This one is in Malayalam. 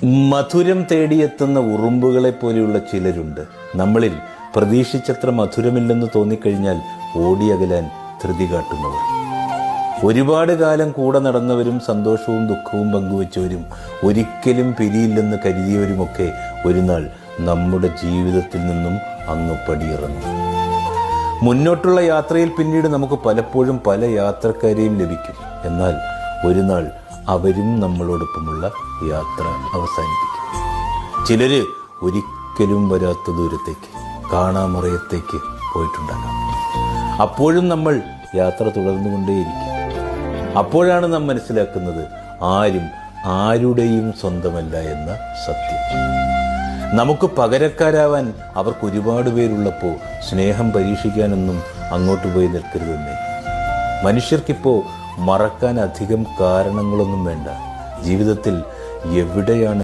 മധുരം തേടിയെത്തുന്ന ഉറുമ്പുകളെ പോലെയുള്ള ചിലരുണ്ട്. നമ്മളിൽ പ്രതീക്ഷിച്ചത്ര മധുരമില്ലെന്ന് തോന്നിക്കഴിഞ്ഞാൽ ഓടിയകലാൻ ധൃതി കാട്ടുന്നവർ. ഒരുപാട് കാലം കൂടെ നടന്നവരും സന്തോഷവും ദുഃഖവും പങ്കുവച്ചവരും ഒരിക്കലും പിരിയില്ലെന്ന് കരുതിയവരുമൊക്കെ ഒരു നാൾ നമ്മുടെ ജീവിതത്തിൽ നിന്നും അങ്ങ് പടിയിറങ്ങും. മുന്നോട്ടുള്ള യാത്രയിൽ പിന്നീട് നമുക്ക് പലപ്പോഴും പല യാത്രക്കാരെയും ലഭിക്കും. എന്നാൽ ഒരു നാൾ അവരും നമ്മളോടൊപ്പമുള്ള യാത്ര അവസാനിപ്പിക്കും. ചിലര് ഒരിക്കലും വരാത്ത ദൂരത്തേക്ക്, കാണാമറയത്തേക്ക് പോയിട്ടുണ്ടാകാം. അപ്പോഴും നമ്മൾ യാത്ര തുടർന്നുകൊണ്ടേയിരിക്കും. അപ്പോഴാണ് നാം മനസ്സിലാക്കുന്നത് ആരും ആരുടെയും സ്വന്തമല്ല എന്ന സത്യം. നമുക്ക് പകരക്കാരാവാൻ അവർക്ക് ഒരുപാട് പേരുള്ളപ്പോൾ സ്നേഹം പരീക്ഷിക്കാനൊന്നും അങ്ങോട്ട് പോയി നിൽക്കരുതെന്നേ. മനുഷ്യർക്കിപ്പോൾ മറക്കാൻ അധികം കാരണങ്ങളൊന്നും വേണ്ട. ജീവിതത്തിൽ എവിടെയാണ്